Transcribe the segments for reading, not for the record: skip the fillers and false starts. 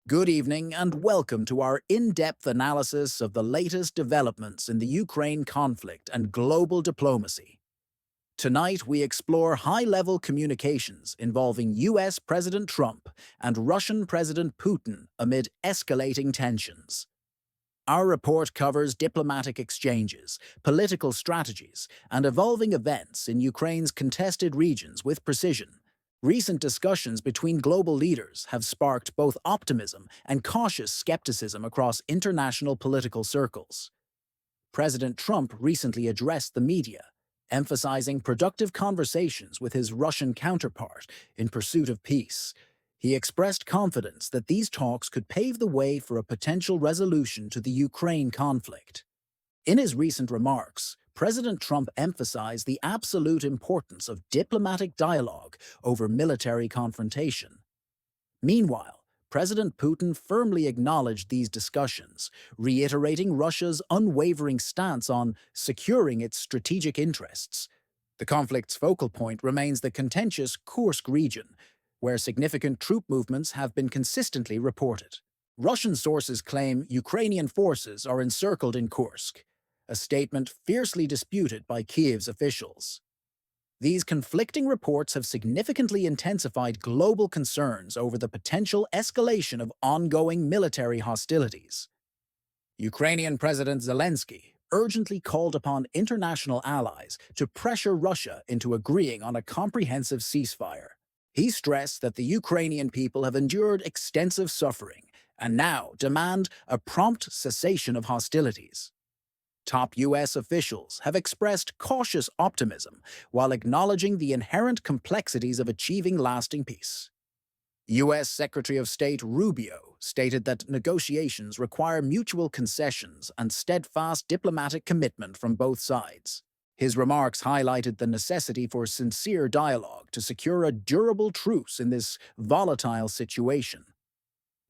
Good evening and welcome to our in-depth analysis of the latest developments in the Ukraine conflict and global diplomacy. Tonight we explore high-level communications involving US President Trump and Russian President Putin amid escalating tensions. Our report covers diplomatic exchanges, political strategies, and evolving events in Ukraine's contested regions with precision. Recent discussions between global leaders have sparked both optimism and cautious skepticism across international political circles. President Trump recently addressed the media, emphasizing productive conversations with his Russian counterpart in pursuit of peace. He expressed confidence that these talks could pave the way for a potential resolution to the Ukraine conflict. In his recent remarks, President Trump emphasized the absolute importance of diplomatic dialogue over military confrontation. Meanwhile, President Putin firmly acknowledged these discussions, reiterating Russia's unwavering stance on securing its strategic interests. The conflict's focal point remains the contentious Kursk region, where significant troop movements have been consistently reported. Russian sources claim Ukrainian forces are encircled in Kursk, a statement fiercely disputed by Kyiv's officials. These conflicting reports have significantly intensified global concerns over the potential escalation of ongoing military hostilities. Ukrainian President Zelensky urgently called upon international allies to pressure Russia into agreeing on a comprehensive ceasefire. He stressed that the Ukrainian people have endured extensive suffering and now demand a prompt cessation of hostilities. Top U.S. officials have expressed cautious optimism while acknowledging the inherent complexities of achieving lasting peace. U.S. Secretary of State Rubio stated that negotiations require mutual concessions and steadfast diplomatic commitment from both sides. His remarks highlighted the necessity for sincere dialogue to secure a durable truce in this volatile situation.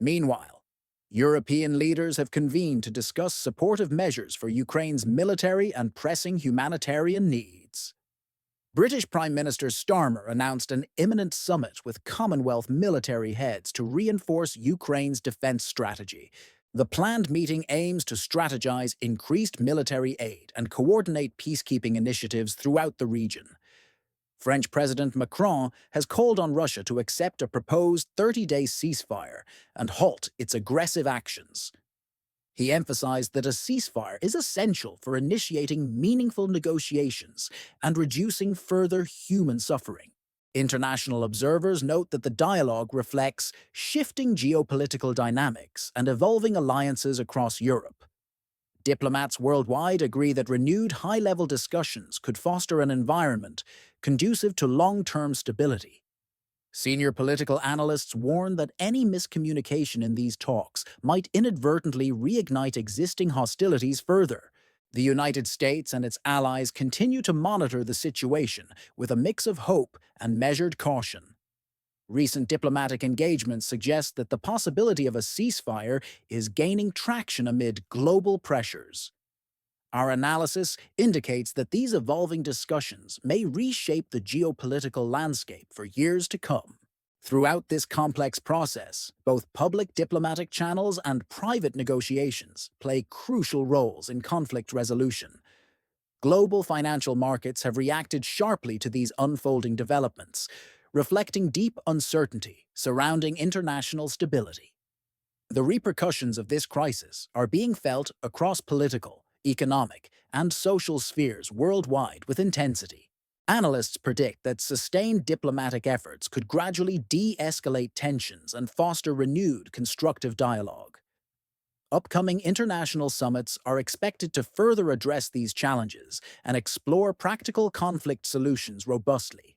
Meanwhile, European leaders have convened to discuss supportive measures for Ukraine's military and pressing humanitarian needs. British Prime Minister Starmer announced an imminent summit with Commonwealth military heads to reinforce Ukraine's defense strategy. The planned meeting aims to strategize increased military aid and coordinate peacekeeping initiatives throughout the region. French President Macron has called on Russia to accept a proposed 30-day ceasefire and halt its aggressive actions. He emphasized that a ceasefire is essential for initiating meaningful negotiations and reducing further human suffering. International observers note that the dialogue reflects shifting geopolitical dynamics and evolving alliances across Europe. Diplomats worldwide agree that renewed high-level discussions could foster an environment conducive to long-term stability. Senior political analysts warn that any miscommunication in these talks might inadvertently reignite existing hostilities further. The United States and its allies continue to monitor the situation with a mix of hope and measured caution. Recent diplomatic engagements suggest that the possibility of a ceasefire is gaining traction amid global pressures. Our analysis indicates that these evolving discussions may reshape the geopolitical landscape for years to come. Throughout this complex process, both public diplomatic channels and private negotiations play crucial roles in conflict resolution. Global financial markets have reacted sharply to these unfolding developments, reflecting deep uncertainty surrounding international stability. The repercussions of this crisis are being felt across political, economic, and social spheres worldwide with intensity. Analysts predict that sustained diplomatic efforts could gradually de-escalate tensions and foster renewed constructive dialogue. Upcoming international summits are expected to further address these challenges and explore practical conflict solutions robustly.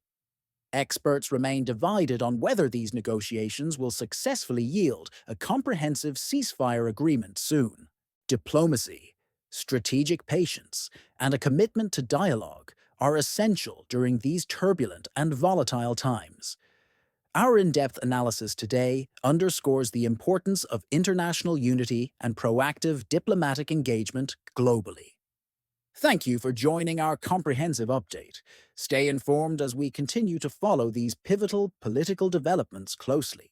Experts remain divided on whether these negotiations will successfully yield a comprehensive ceasefire agreement soon. Diplomacy, strategic patience, and a commitment to dialogue are essential during these turbulent and volatile times. Our in-depth analysis today underscores the importance of international unity and proactive diplomatic engagement globally. Thank you for joining our comprehensive update. Stay informed as we continue to follow these pivotal political developments closely.